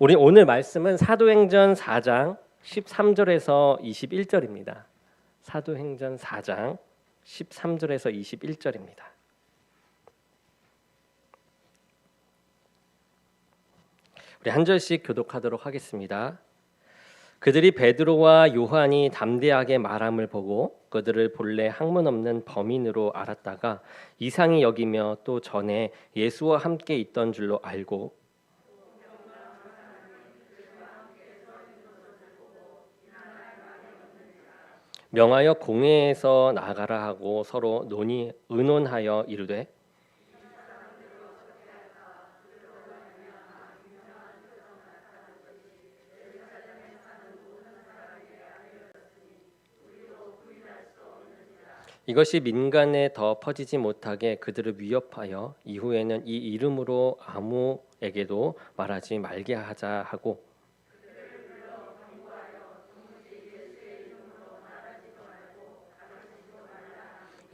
우리 오늘 말씀은 사도행전 4장 13절에서 21절입니다. 사도행전 4장 13절에서 21절입니다. 우리 한 절씩 교독하도록 하겠습니다. 그들이 베드로와 요한이 담대하게 말함을 보고 그들을 본래 학문 없는 범인으로 알았다가 이상히 여기며 또 전에 예수와 함께 있던 줄로 알고 명하여 공회에서 나가라 하고 서로 의논하여 이르되 이것이 민간에 더 퍼지지 못하게 그들을 위협하여 이후에는 이 이름으로 아무에게도 말하지 말게 하자 하고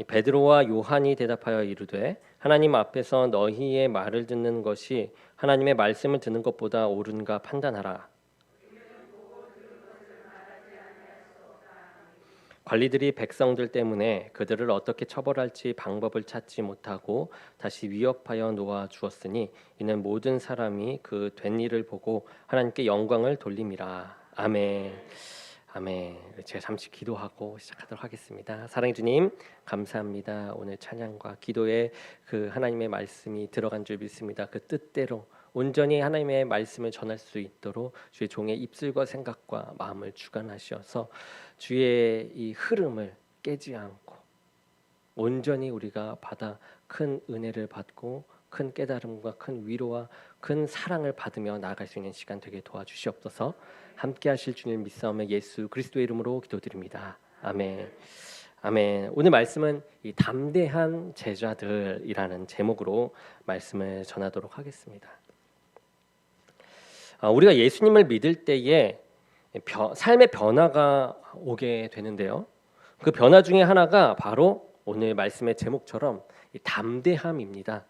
베드로와 요한이 대답하여 이르되 하나님 앞에서 너희의 말을 듣는 것이 하나님의 말씀을 듣는 것보다 옳은가 판단하라. 관리들이 백성들 때문에 그들을 어떻게 처벌할지 방법을 찾지 못하고 다시 위협하여 놓아 주었으니 이는 모든 사람이 그 된 일을 보고 하나님께 영광을 돌림이라. 아멘. 아멘. 제가 잠시 기도하고 시작하도록 하겠습니다. 사랑해 주님, 감사합니다. 오늘 찬양과 기도에 그 하나님의 말씀이 들어간 줄 믿습니다. 그 뜻대로 온전히 하나님의 말씀을 전할 수 있도록 주의 종의 입술과 생각과 마음을 주관하셔서 주의 이 흐름을 깨지 않고 온전히 우리가 받아 큰 은혜를 받고 큰 깨달음과 큰 위로와 큰 사랑을 받으며 나아갈 수 있는 시간 되게 도와주시옵소서. 함께 하실 주님 믿사오며 예수 그리스도의 이름으로 기도드립니다. 아멘. 아멘. 오늘 말씀은 이 담대한 제자들이라는 제목으로 말씀을 전하도록 하겠습니다. 우리가 예수님을 믿을 때에 삶의 변화가 오게 되는데요. 그 변화 중에 하나가 바로 오늘 말씀의 제목처럼 이 담대함입니다.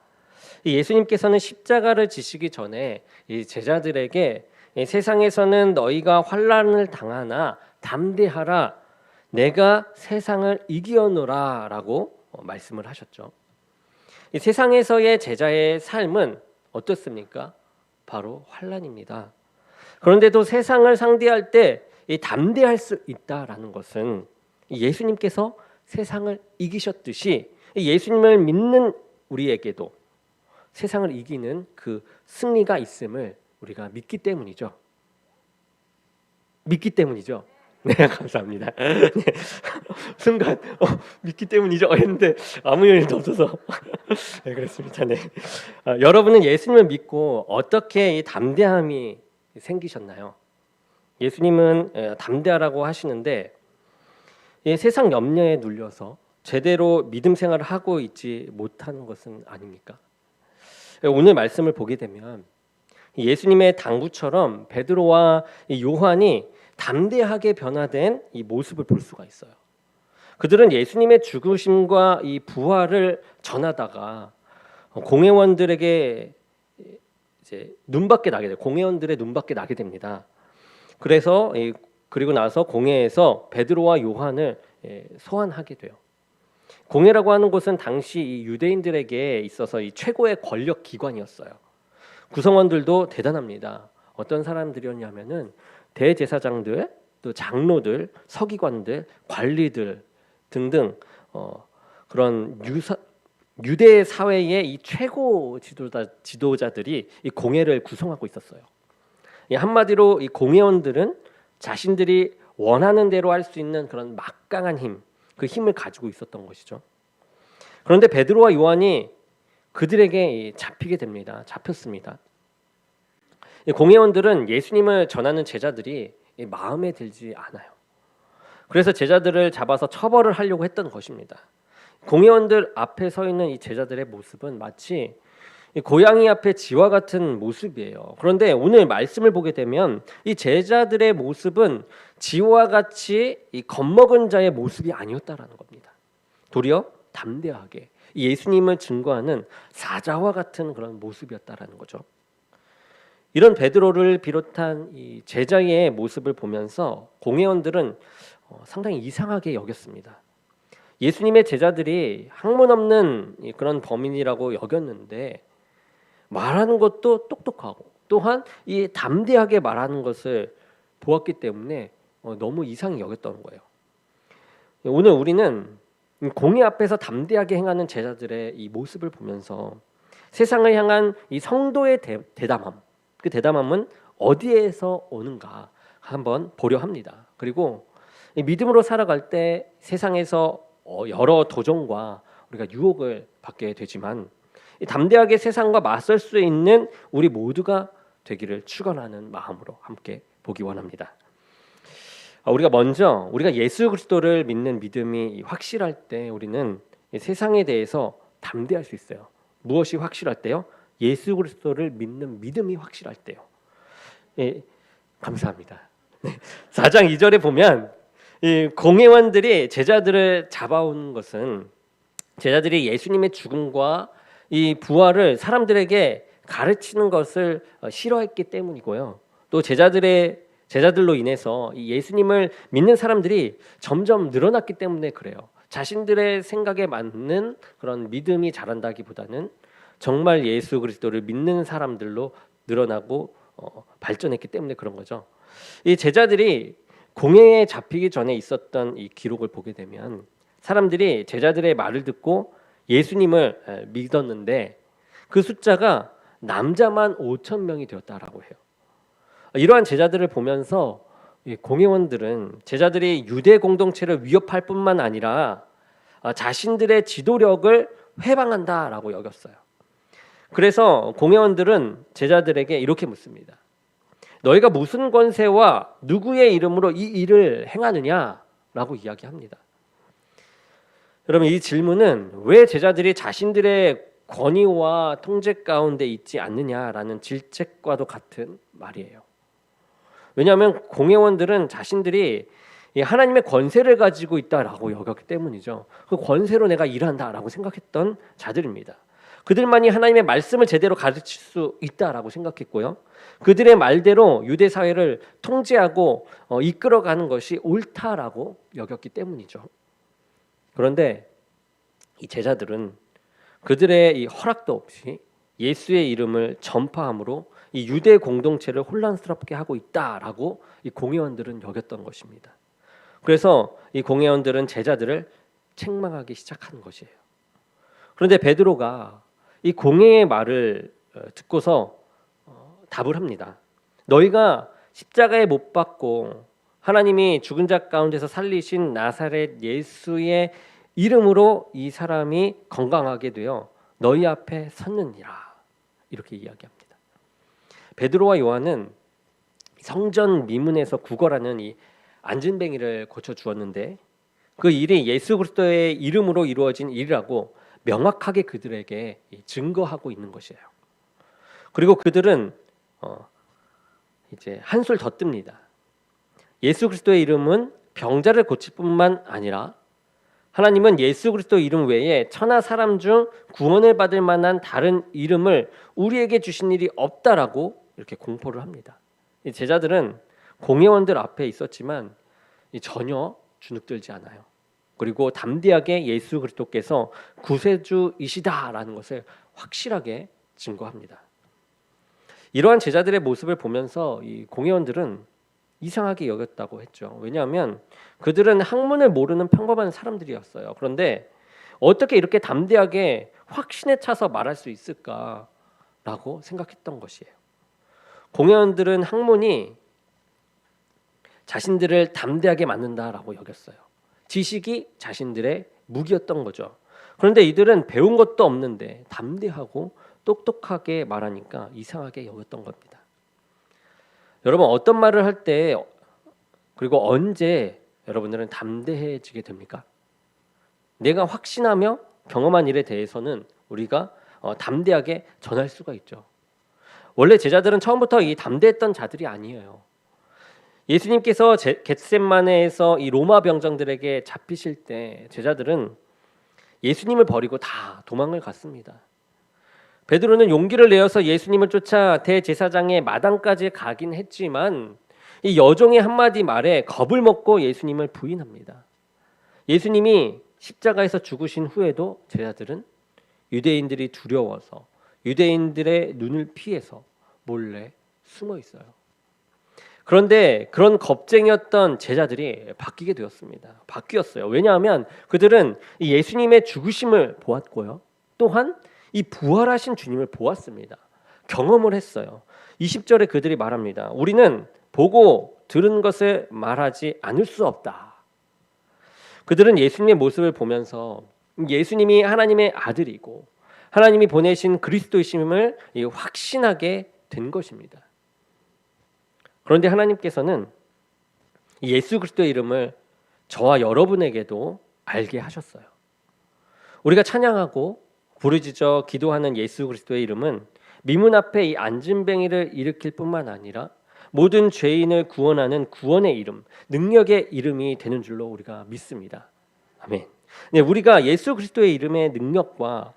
예수님께서는 십자가를 지시기 전에 이 제자들에게 세상에서는 너희가 환난을 당하나 담대하라, 내가 세상을 이기었노라 라고 말씀을 하셨죠. 이 세상에서의 제자의 삶은 어떻습니까? 바로 환난입니다. 그런데도 세상을 상대할 때 이 담대할 수 있다라는 것은 예수님께서 세상을 이기셨듯이 예수님을 믿는 우리에게도 세상을 이기는 그 승리가 있음을 우리가 믿기 때문이죠. 믿기 때문이죠. 네, 감사합니다. 네. 순간 믿기 때문이죠 했는데 아무 일도 없어서 네, 그렇습니다. 네. 여러분은 예수님을 믿고 어떻게 이 담대함이 생기셨나요? 예수님은 담대하라고 하시는데 세상 염려에 눌려서 제대로 믿음 생활을 하고 있지 못하는 것은 아닙니까? 오늘 말씀을 보게 되면 예수님의 당부처럼 베드로와 요한이 담대하게 변화된 이 모습을 볼 수가 있어요. 그들은 예수님의 죽으심과 이 부활을 전하다가 공회원들에게 이제 눈밖에 나게 돼요. 공회원들의 눈밖에 나게 됩니다. 그래서 그리고 나서 공회에서 베드로와 요한을 소환하게 돼요. 공회라고 하는 곳은 당시 이 유대인들에게 있어서 이 최고의 권력 기관이었어요. 구성원들도 대단합니다. 어떤 사람들이었냐면은 대제사장들, 또 장로들, 서기관들, 관리들 등등 그런 유대 사회의 이 최고 지도자들이 이 공회를 구성하고 있었어요. 한마디로 이 공회원들은 자신들이 원하는 대로 할 수 있는 그런 막강한 힘, 그 힘을 가지고 있었던 것이죠. 그런데 베드로와 요한이 그들에게 잡히게 됩니다. 잡혔습니다. 공회원들은 예수님을 전하는 제자들이 마음에 들지 않아요. 그래서 제자들을 잡아서 처벌을 하려고 했던 것입니다. 공회원들 앞에 서 있는 이 제자들의 모습은 마치 고양이 앞에 쥐와 같은 모습이에요. 그런데 오늘 말씀을 보게 되면 이 제자들의 모습은 쥐와 같이 이 겁먹은 자의 모습이 아니었다라는 겁니다. 도리어 담대하게 예수님을 증거하는 사자와 같은 그런 모습이었다라는 거죠. 이런 베드로를 비롯한 이 제자의 모습을 보면서 공회원들은 상당히 이상하게 여겼습니다. 예수님의 제자들이 학문 없는 그런 범인이라고 여겼는데 말하는 것도 똑똑하고 또한 이 담대하게 말하는 것을 보았기 때문에 너무 이상히 여겼던 거예요. 오늘 우리는 공의 앞에서 담대하게 행하는 제자들의 이 모습을 보면서 세상을 향한 이 성도의 대담함, 그 대담함은 어디에서 오는가 한번 보려 합니다. 그리고 이 믿음으로 살아갈 때 세상에서 여러 도전과 우리가 유혹을 받게 되지만 담대하게 세상과 맞설 수 있는 우리 모두가 되기를 축원하는 마음으로 함께 보기 원합니다. 우리가 예수 그리스도를 믿는 믿음이 확실할 때 우리는 세상에 대해서 담대할 수 있어요. 무엇이 확실할 때요? 예수 그리스도를 믿는 믿음이 확실할 때요. 예, 감사합니다. 4장 2절에 보면 이 공회원들이 제자들을 잡아온 것은 제자들이 예수님의 죽음과 이 부활을 사람들에게 가르치는 것을 싫어했기 때문이고요. 또 제자들로 인해서 이 예수님을 믿는 사람들이 점점 늘어났기 때문에 그래요. 자신들의 생각에 맞는 그런 믿음이 자란다기보다는 정말 예수 그리스도를 믿는 사람들로 늘어나고 발전했기 때문에 그런 거죠. 이 제자들이 공회에 잡히기 전에 있었던 이 기록을 보게 되면 사람들이 제자들의 말을 듣고 예수님을 믿었는데 그 숫자가 남자만 5천 명이 되었다라고 해요. 이러한 제자들을 보면서 공회원들은 제자들이 유대 공동체를 위협할 뿐만 아니라 자신들의 지도력을 회방한다라고 여겼어요. 그래서 공회원들은 제자들에게 이렇게 묻습니다. 너희가 무슨 권세와 누구의 이름으로 이 일을 행하느냐라고 이야기합니다. 여러분, 이 질문은 왜 제자들이 자신들의 권위와 통제 가운데 있지 않느냐라는 질책과도 같은 말이에요. 왜냐하면 공회원들은 자신들이 하나님의 권세를 가지고 있다라고 여겼기 때문이죠. 그 권세로 내가 일한다라고 생각했던 자들입니다. 그들만이 하나님의 말씀을 제대로 가르칠 수 있다라고 생각했고요. 그들의 말대로 유대 사회를 통제하고 이끌어가는 것이 옳다라고 여겼기 때문이죠. 그런데 이 제자들은 그들의 이 허락도 없이 예수의 이름을 전파함으로 이 유대 공동체를 혼란스럽게 하고 있다라고 이 공회원들은 여겼던 것입니다. 그래서 이 공회원들은 제자들을 책망하기 시작한 것이에요. 그런데 베드로가 이 공회의 말을 듣고서 답을 합니다. 너희가 십자가에 못 박고 하나님이 죽은 자 가운데서 살리신 나사렛 예수의 이름으로 이 사람이 건강하게 되어 너희 앞에 섰느니라, 이렇게 이야기합니다. 베드로와 요한은 성전 미문에서 구걸하는 이 안진뱅이를 고쳐 주었는데 그 일이 예수 그리스도의 이름으로 이루어진 일이라고 명확하게 그들에게 증거하고 있는 것이에요. 그리고 그들은 이제 한술 더 뜹니다. 예수 그리스도의 이름은 병자를 고칠 뿐만 아니라 하나님은 예수 그리스도 이름 외에 천하 사람 중 구원을 받을 만한 다른 이름을 우리에게 주신 일이 없다라고 이렇게 공포를 합니다. 이 제자들은 공회원들 앞에 있었지만 전혀 주눅들지 않아요. 그리고 담대하게 예수 그리스도께서 구세주이시다라는 것을 확실하게 증거합니다. 이러한 제자들의 모습을 보면서 이 공회원들은 이상하게 여겼다고 했죠. 왜냐하면 그들은 학문을 모르는 평범한 사람들이었어요. 그런데 어떻게 이렇게 담대하게 확신에 차서 말할 수 있을까라고 생각했던 것이에요. 공회원들은 학문이 자신들을 담대하게 만든다라고 여겼어요. 지식이 자신들의 무기였던 거죠. 그런데 이들은 배운 것도 없는데 담대하고 똑똑하게 말하니까 이상하게 여겼던 겁니다. 여러분, 어떤 말을 할 때 그리고 언제 여러분들은 담대해지게 됩니까? 내가 확신하며 경험한 일에 대해서는 우리가 담대하게 전할 수가 있죠. 원래 제자들은 처음부터 이 담대했던 자들이 아니에요. 예수님께서 겟세마네에서 이 로마 병정들에게 잡히실 때 제자들은 예수님을 버리고 다 도망을 갔습니다. 베드로는 용기를 내어서 예수님을 쫓아 대제사장의 마당까지 가긴 했지만 이 여종의 한마디 말에 겁을 먹고 예수님을 부인합니다. 예수님이 십자가에서 죽으신 후에도 제자들은 유대인들이 두려워서 유대인들의 눈을 피해서 몰래 숨어 있어요. 그런데 그런 겁쟁이였던 제자들이 바뀌게 되었습니다. 바뀌었어요. 왜냐하면 그들은 이 예수님의 죽으심을 보았고요. 또한 이 부활하신 주님을 보았습니다. 경험을 했어요. 20절에 그들이 말합니다. 우리는 보고 들은 것을 말하지 않을 수 없다. 그들은 예수님의 모습을 보면서 예수님이 하나님의 아들이고 하나님이 보내신 그리스도이심을 확신하게 된 것입니다. 그런데 하나님께서는 예수 그리스도의 이름을 저와 여러분에게도 알게 하셨어요. 우리가 찬양하고 부르짖어 기도하는 예수 그리스도의 이름은 미문 앞에 이 안진뱅이를 일으킬 뿐만 아니라 모든 죄인을 구원하는 구원의 이름, 능력의 이름이 되는 줄로 우리가 믿습니다. 아멘. 네, 우리가 예수 그리스도의 이름의 능력과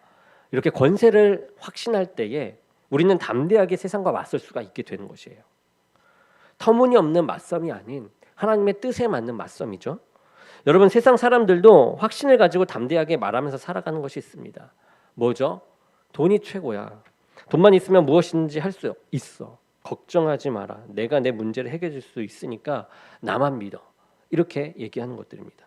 이렇게 권세를 확신할 때에 우리는 담대하게 세상과 맞설 수가 있게 되는 것이에요. 터무니없는 맞섬이 아닌 하나님의 뜻에 맞는 맞섬이죠. 여러분, 세상 사람들도 확신을 가지고 담대하게 말하면서 살아가는 것이 있습니다. 뭐죠? 돈이 최고야. 돈만 있으면 무엇이든지 할 수 있어. 걱정하지 마라. 내가 내 문제를 해결해 줄 수 있으니까 나만 믿어. 이렇게 얘기하는 것들입니다.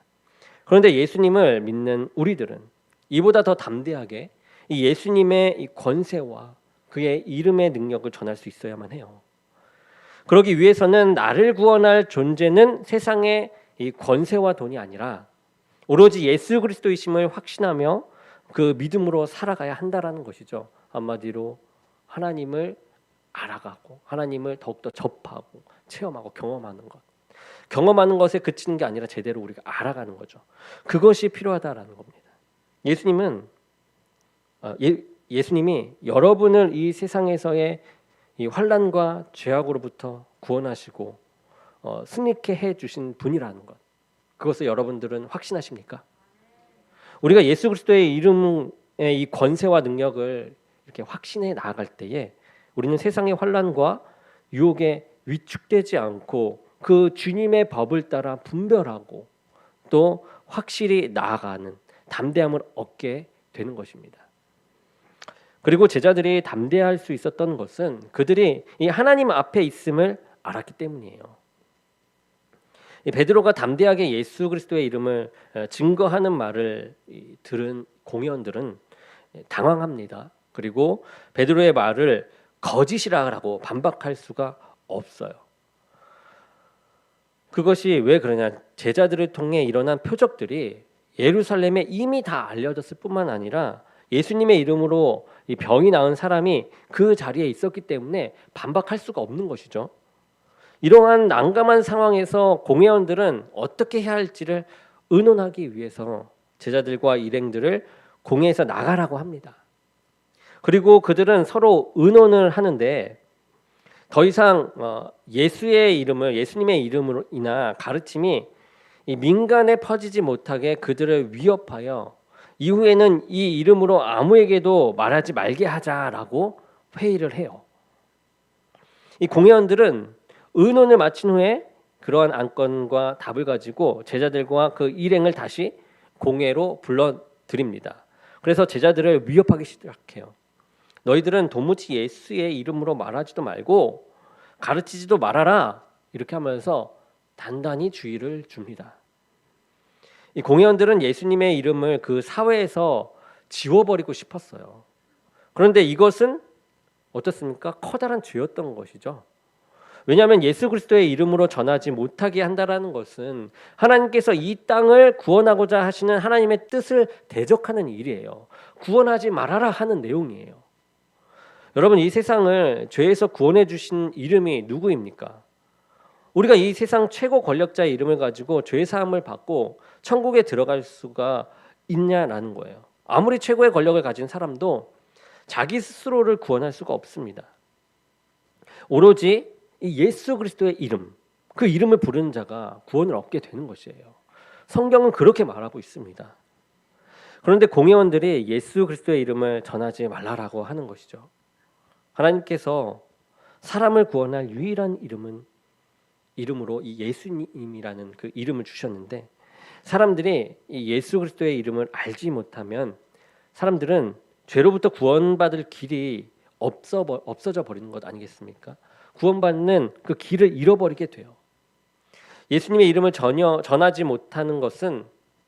그런데 예수님을 믿는 우리들은 이보다 더 담대하게 이 예수님의 이 권세와 그의 이름의 능력을 전할 수 있어야만 해요. 그러기 위해서는 나를 구원할 존재는 세상의 이 권세와 돈이 아니라 오로지 예수 그리스도이심을 확신하며 그 믿음으로 살아가야 한다라는 것이죠. 한마디로 하나님을 알아가고 하나님을 더욱더 접하고 체험하고 경험하는 것. 경험하는 것에 그치는 게 아니라 제대로 우리가 알아가는 거죠. 그것이 필요하다라는 겁니다. 예수님이 여러분을 이 세상에서의 이 환난과 죄악으로부터 구원하시고 승리케 해주신 분이라는 것. 그것을 여러분들은 확신하십니까? 우리가 예수 그리스도의 이름의 이 권세와 능력을 이렇게 확신해 나아갈 때에 우리는 세상의 환난과 유혹에 위축되지 않고 그 주님의 법을 따라 분별하고 또 확실히 나아가는 담대함을 얻게 되는 것입니다. 그리고 제자들이 담대할 수 있었던 것은 그들이 이 하나님 앞에 있음을 알았기 때문이에요. 베드로가 담대하게 예수 그리스도의 이름을 증거하는 말을 들은 공회원들은 당황합니다. 그리고 베드로의 말을 거짓이라고 반박할 수가 없어요. 그것이 왜 그러냐? 제자들을 통해 일어난 표적들이 예루살렘에 이미 다 알려졌을 뿐만 아니라 예수님의 이름으로 이 병이 나은 사람이 그 자리에 있었기 때문에 반박할 수가 없는 것이죠. 이러한 난감한 상황에서 공회원들은 어떻게 해야 할지를 의논하기 위해서 제자들과 일행들을 공회에서 나가라고 합니다. 그리고 그들은 서로 의논을 하는데 더 이상 예수님의 이름으로 인한 가르침이 이 민간에 퍼지지 못하게 그들을 위협하여 이후에는 이 이름으로 아무에게도 말하지 말게 하자라고 회의를 해요. 이 공회원들은 의논을 마친 후에 그러한 안건과 답을 가지고 제자들과 그 일행을 다시 공회로 불러들입니다. 그래서 제자들을 위협하기 시작해요. 너희들은 도무지 예수의 이름으로 말하지도 말고 가르치지도 말아라. 이렇게 하면서 단단히 주의를 줍니다. 이 공회원들은 예수님의 이름을 그 사회에서 지워버리고 싶었어요. 그런데 이것은 어떻습니까? 커다란 죄였던 것이죠. 왜냐하면 예수 그리스도의 이름으로 전하지 못하게 한다라는 것은 하나님께서 이 땅을 구원하고자 하시는 하나님의 뜻을 대적하는 일이에요. 구원하지 말아라 하는 내용이에요. 여러분, 이 세상을 죄에서 구원해 주신 이름이 누구입니까? 우리가 이 세상 최고 권력자의 이름을 가지고 죄 사함을 받고 천국에 들어갈 수가 있냐라는 거예요. 아무리 최고의 권력을 가진 사람도 자기 스스로를 구원할 수가 없습니다. 오로지 이 예수 그리스도의 이름, 그 이름을 부르는 자가 구원을 얻게 되는 것이에요. 성경은 그렇게 말하고 있습니다. 그런데 공회원들이 예수 그리스도의 이름을 전하지 말라라고 하는 것이죠. 하나님께서 사람을 구원할 유일한 이름으로 이 예수님이라는 그 이름을 주셨는데, 사람들이 이 예수 그리스도의 이름을 알지 못하면 사람들은 죄로부터 구원받을 길이 없어져 버리는 것 아니겠습니까? 구원받는 그 길을 잃어버리게 돼요. 예수님의 이름을 전혀 전하지 못하는 것은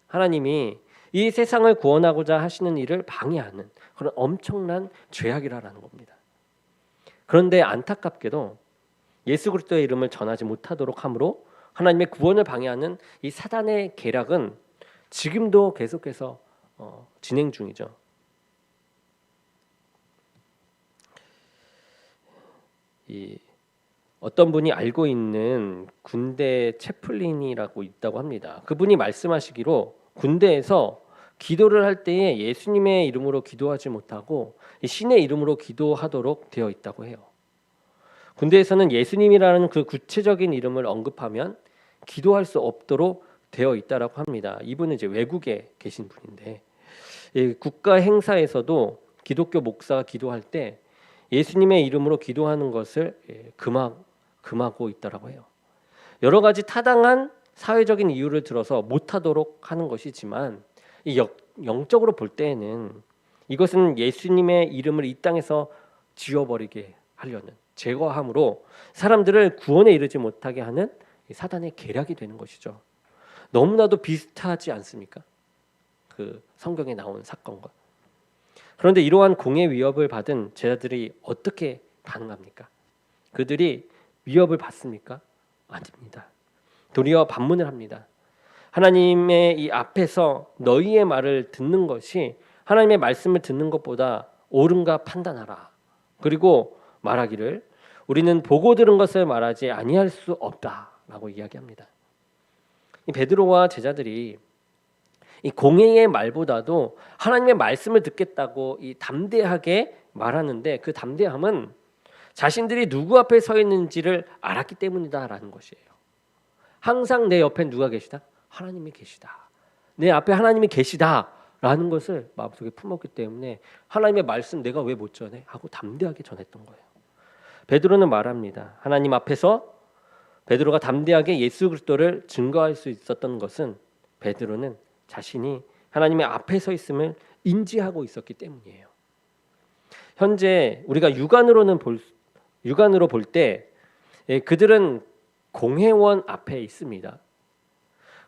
하나님이 이 세상을 구원하고자 하시는 일을 방해하는 그런 엄청난 죄악이라는 겁니다. 그런데 안타깝게도 예수 그리스도의 이름을 전하지 못하도록 함으로 하나님의 구원을 방해하는 이 사단의 계략은 지금도 계속해서 진행 중이죠. 어떤 분이 알고 있는 군대 채플린이라고 있다고 합니다. 그분이 말씀하시기로 군대에서 기도를 할 때에 예수님의 이름으로 기도하지 못하고 신의 이름으로 기도하도록 되어 있다고 해요. 군대에서는 예수님이라는 그 구체적인 이름을 언급하면 기도할 수 없도록 되어 있다라고 합니다. 이분은 이제 외국에 계신 분인데, 국가 행사에서도 기독교 목사가 기도할 때 예수님의 이름으로 기도하는 것을 금하고 있다라고 해요. 여러 가지 타당한 사회적인 이유를 들어서 못하도록 하는 것이지만 영적으로 볼 때에는 이것은 예수님의 이름을 이 땅에서 지워버리게 하려는, 제거함으로 사람들을 구원에 이르지 못하게 하는 사단의 계략이 되는 것이죠. 너무나도 비슷하지 않습니까? 그 성경에 나온 사건과. 그런데 이러한 공의 위협을 받은 제자들이 어떻게 반응합니까? 그들이 위협을 받습니까? 아닙니다. 도리어 반문을 합니다. 하나님의 이 앞에서 너희의 말을 듣는 것이 하나님의 말씀을 듣는 것보다 옳은가 판단하라. 그리고 말하기를 우리는 보고 들은 것을 말하지 아니할 수 없다라고 이야기합니다. 이 베드로와 제자들이 이 공회의 말보다도 하나님의 말씀을 듣겠다고 이 담대하게 말하는데, 그 담대함은 자신들이 누구 앞에 서 있는지를 알았기 때문이다라는 것이에요. 항상 내 옆에 누가 계시다? 하나님이 계시다. 내 앞에 하나님이 계시다라는 것을 마음속에 품었기 때문에 하나님의 말씀 내가 왜 못 전해? 하고 담대하게 전했던 거예요. 베드로는 말합니다. 하나님 앞에서 베드로가 담대하게 예수 그리스도를 증거할 수 있었던 것은 베드로는 자신이 하나님의 앞에 서 있음을 인지하고 있었기 때문이에요. 현재 우리가 육안으로 볼 때 그들은 공회원 앞에 있습니다.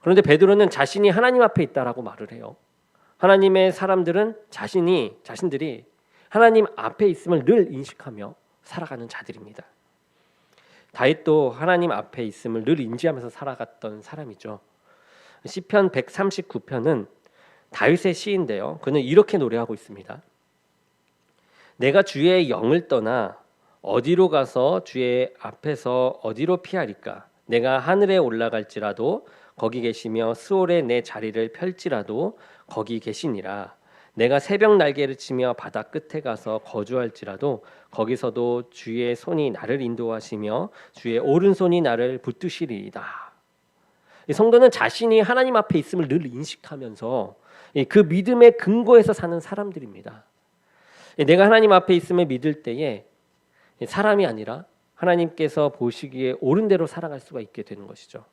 그런데 베드로는 자신이 하나님 앞에 있다라고 말을 해요. 하나님의 사람들은 자신들이 하나님 앞에 있음을 늘 인식하며 살아가는 자들입니다. 다윗도 하나님 앞에 있음을 늘 인지하면서 살아갔던 사람이죠. 시편 139편은 다윗의 시인데요. 그는 이렇게 노래하고 있습니다. 내가 주의 영을 떠나 어디로 가서 주의 앞에서 어디로 피하리까? 내가 하늘에 올라갈지라도 거기 계시며 스올에 내 자리를 펼지라도 거기 계시니라. 내가 새벽 날개를 치며 바다 끝에 가서 거주할지라도 거기서도 주의 손이 나를 인도하시며 주의 오른손이 나를 붙드시리이다. 이 성도는 자신이 하나님 앞에 있음을 늘 인식하면서 그 믿음의 근거에서 사는 사람들입니다. 내가 하나님 앞에 있음을 믿을 때에 사람이 아니라 하나님께서 보시기에 옳은 대로 살아갈 수가 있게 되는 것이죠.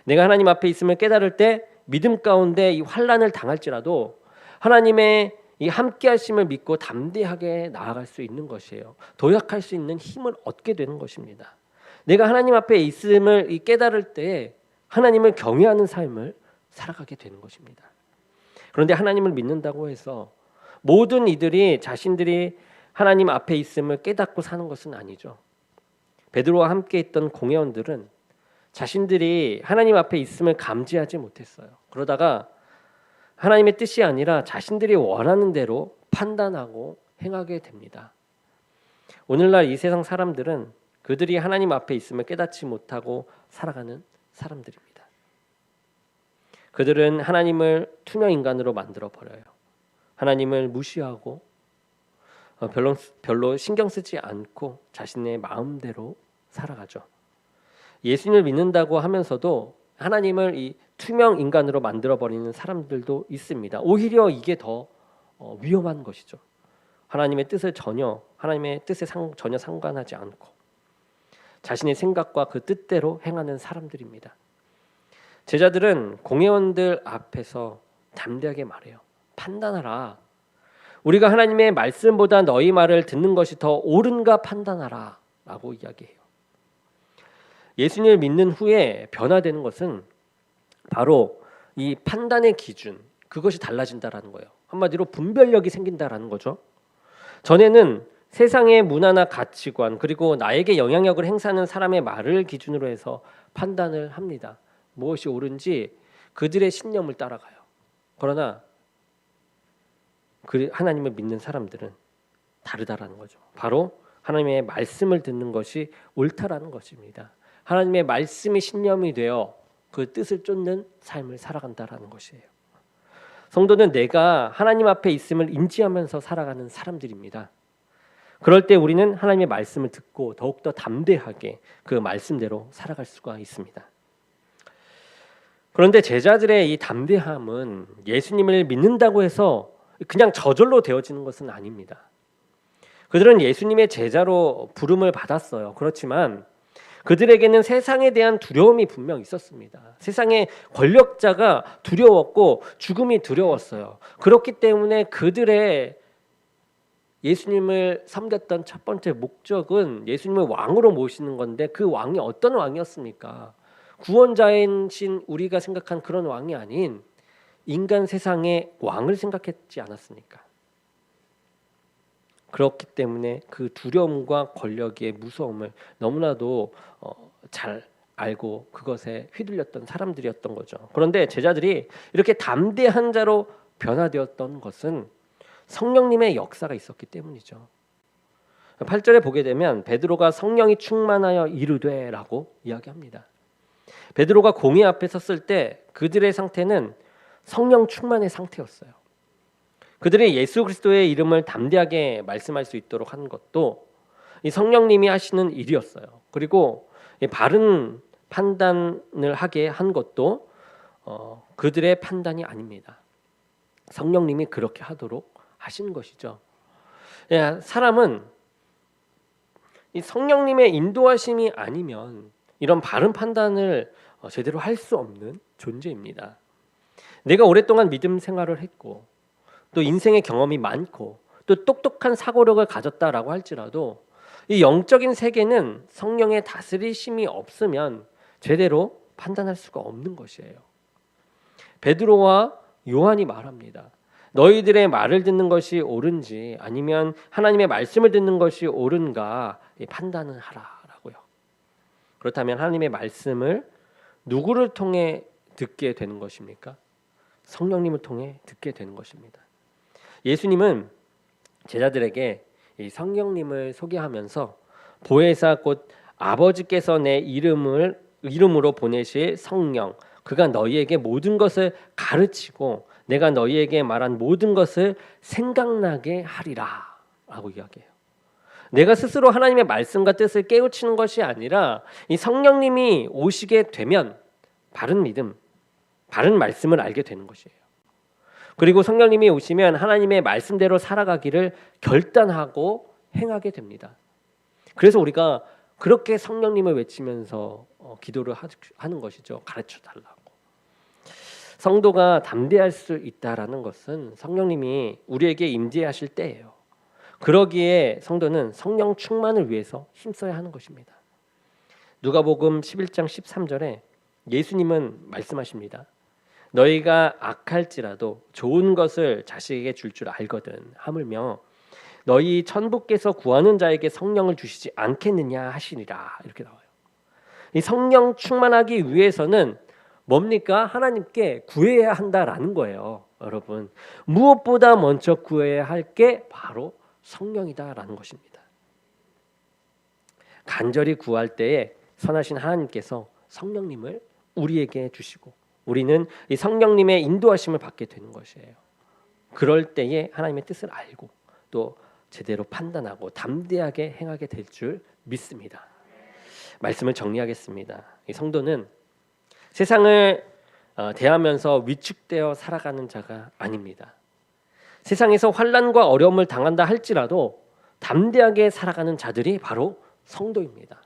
내가 하나님 앞에 있음을 깨달을 때 믿음 가운데 이 환난을 당할지라도 하나님의 이 함께하심을 믿고 담대하게 나아갈 수 있는 것이에요. 도약할 수 있는 힘을 얻게 되는 것입니다. 내가 하나님 앞에 있음을 깨달을 때 하나님을 경외하는 삶을 살아가게 되는 것입니다. 그런데 하나님을 믿는다고 해서 모든 이들이 자신들이 하나님 앞에 있음을 깨닫고 사는 것은 아니죠. 베드로와 함께 있던 공회원들은 자신들이 하나님 앞에 있음을 감지하지 못했어요. 그러다가 하나님의 뜻이 아니라 자신들이 원하는 대로 판단하고 행하게 됩니다. 오늘날 이 세상 사람들은 그들이 하나님 앞에 있음을 깨닫지 못하고 살아가는 사람들입니다. 그들은 하나님을 투명 인간으로 만들어 버려요. 하나님을 무시하고 별로 신경 쓰지 않고 자신의 마음대로 살아가죠. 예수님을 믿는다고 하면서도 하나님을 이 투명 인간으로 만들어버리는 사람들도 있습니다. 오히려 이게 더 위험한 것이죠. 하나님의 뜻에 전혀 상관하지 않고 자신의 생각과 그 뜻대로 행하는 사람들입니다. 제자들은 공회원들 앞에서 담대하게 말해요. 판단하라. 우리가 하나님의 말씀보다 너희 말을 듣는 것이 더 옳은가 판단하라 라고 이야기해요. 예수님을 믿는 후에 변화되는 것은 바로 이 판단의 기준, 그것이 달라진다라는 거예요. 한마디로 분별력이 생긴다라는 거죠. 전에는 세상의 문화나 가치관 그리고 나에게 영향력을 행사하는 사람의 말을 기준으로 해서 판단을 합니다. 무엇이 옳은지 그들의 신념을 따라가요. 그러나 하나님을 믿는 사람들은 다르다라는 거죠. 바로 하나님의 말씀을 듣는 것이 옳다라는 것입니다. 하나님의 말씀이 신념이 되어 그 뜻을 쫓는 삶을 살아간다라는 것이에요. 성도는 내가 하나님 앞에 있음을 인지하면서 살아가는 사람들입니다. 그럴 때 우리는 하나님의 말씀을 듣고 더욱더 담대하게 그 말씀대로 살아갈 수가 있습니다. 그런데 제자들의 이 담대함은 예수님을 믿는다고 해서 그냥 저절로 되어지는 것은 아닙니다. 그들은 예수님의 제자로 부름을 받았어요. 그렇지만 그들에게는 세상에 대한 두려움이 분명 있었습니다. 세상의 권력자가 두려웠고 죽음이 두려웠어요. 그렇기 때문에 그들의 예수님을 섬겼던 첫 번째 목적은 예수님을 왕으로 모시는 건데 그 왕이 어떤 왕이었습니까? 구원자인 우리가 생각한 그런 왕이 아닌 인간 세상의 왕을 생각했지 않았습니까? 그렇기 때문에 그 두려움과 권력의 무서움을 너무나도 잘 알고 그것에 휘둘렸던 사람들이었던 거죠. 그런데 제자들이 이렇게 담대한 자로 변화되었던 것은 성령님의 역사가 있었기 때문이죠. 8절에 보게 되면 베드로가 성령이 충만하여 이르되라고 이야기합니다. 베드로가 공회 앞에 섰을 때 그들의 상태는 성령 충만의 상태였어요. 그들이 예수 그리스도의 이름을 담대하게 말씀할 수 있도록 한 것도 이 성령님이 하시는 일이었어요. 그리고 바른 판단을 하게 한 것도 그들의 판단이 아닙니다. 성령님이 그렇게 하도록 하신 것이죠. 사람은 이 성령님의 인도하심이 아니면 이런 바른 판단을 제대로 할 수 없는 존재입니다. 내가 오랫동안 믿음 생활을 했고 또 인생의 경험이 많고 또 똑똑한 사고력을 가졌다라고 할지라도 이 영적인 세계는 성령의 다스리심이 없으면 제대로 판단할 수가 없는 것이에요. 베드로와 요한이 말합니다. 너희들의 말을 듣는 것이 옳은지 아니면 하나님의 말씀을 듣는 것이 옳은가 판단을 하라라고요. 그렇다면 하나님의 말씀을 누구를 통해 듣게 되는 것입니까? 성령님을 통해 듣게 되는 것입니다. 예수님은 제자들에게 이 성령님을 소개하면서 보혜사 곧 아버지께서 내 이름으로 보내실 성령 그가 너희에게 모든 것을 가르치고 내가 너희에게 말한 모든 것을 생각나게 하리라 라고 이야기해요. 내가 스스로 하나님의 말씀과 뜻을 깨우치는 것이 아니라 이 성령님이 오시게 되면 바른 믿음, 바른 말씀을 알게 되는 것이에요. 그리고 성령님이 오시면 하나님의 말씀대로 살아가기를 결단하고 행하게 됩니다. 그래서 우리가 그렇게 성령님을 외치면서 기도를 하는 것이죠. 가르쳐 달라고. 성도가 담대할 수 있다라는 것은 성령님이 우리에게 임재하실 때예요. 그러기에 성도는 성령 충만을 위해서 힘써야 하는 것입니다. 누가복음 11장 13절에 예수님은 말씀하십니다. 너희가 악할지라도 좋은 것을 자식에게 줄 알거든 하물며 너희 천부께서 구하는 자에게 성령을 주시지 않겠느냐 하시니라 이렇게 나와요. 이 성령 충만하기 위해서는 뭡니까? 하나님께 구해야 한다라는 거예요. 여러분 무엇보다 먼저 구해야 할 게 바로 성령이다라는 것입니다. 간절히 구할 때에 선하신 하나님께서 성령님을 우리에게 주시고 우리는 이 성령님의 인도하심을 받게 되는 것이에요. 그럴 때에 하나님의 뜻을 알고 또 제대로 판단하고 담대하게 행하게 될 줄 믿습니다. 말씀을 정리하겠습니다. 이 성도는 세상을 대하면서 위축되어 살아가는 자가 아닙니다. 세상에서 환난과 어려움을 당한다 할지라도 담대하게 살아가는 자들이 바로 성도입니다.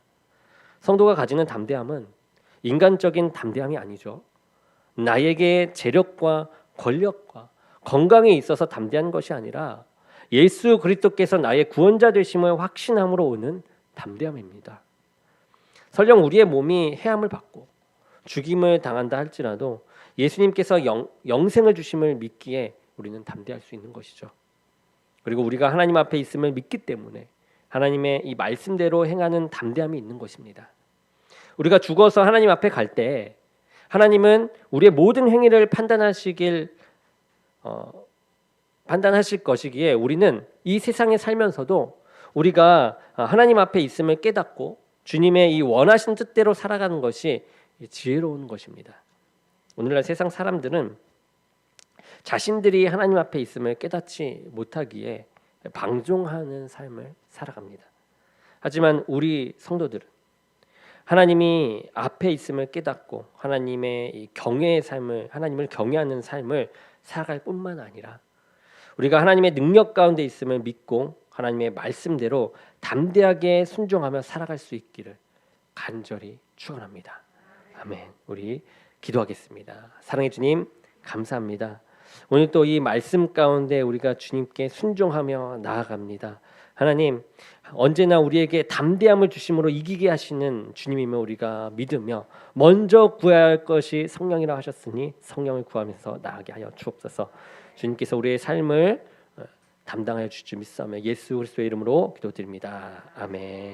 성도가 가지는 담대함은 인간적인 담대함이 아니죠. 나에게 재력과 권력과 건강에 있어서 담대한 것이 아니라 예수 그리스도께서 나의 구원자 되심을 확신함으로 오는 담대함입니다. 설령 우리의 몸이 해함을 받고 죽임을 당한다 할지라도 예수님께서 영생을 주심을 믿기에 우리는 담대할 수 있는 것이죠. 그리고 우리가 하나님 앞에 있음을 믿기 때문에 하나님의 이 말씀대로 행하는 담대함이 있는 것입니다. 우리가 죽어서 하나님 앞에 갈 때 하나님은 우리의 모든 행위를 판단하실 것이기에 우리는 이 세상에 살면서도 우리가 하나님 앞에 있음을 깨닫고 주님의 이 원하신 뜻대로 살아가는 것이 지혜로운 것입니다. 오늘날 세상 사람들은 자신들이 하나님 앞에 있음을 깨닫지 못하기에 방종하는 삶을 살아갑니다. 하지만 우리 성도들은 하나님이 앞에 있음을 깨닫고 하나님의 이 경외의 삶을, 하나님을 경외하는 삶을 살아갈 뿐만 아니라 우리가 하나님의 능력 가운데 있음을 믿고 하나님의 말씀대로 담대하게 순종하며 살아갈 수 있기를 간절히 축원합니다. 아멘. 우리 기도하겠습니다. 사랑의 주님, 감사합니다. 오늘 또 이 말씀 가운데 우리가 주님께 순종하며 나아갑니다. 하나님, 언제나 우리에게 담대함을 주심으로 이기게 하시는 주님임을 우리가 믿으며 먼저 구해야 할 것이 성령이라 하셨으니 성령을 구하면서 나아가게 하여 주옵소서. 주님께서 우리의 삶을 담당하여 주실 줄 믿사오며 예수 그리스도의 이름으로 기도드립니다. 아멘.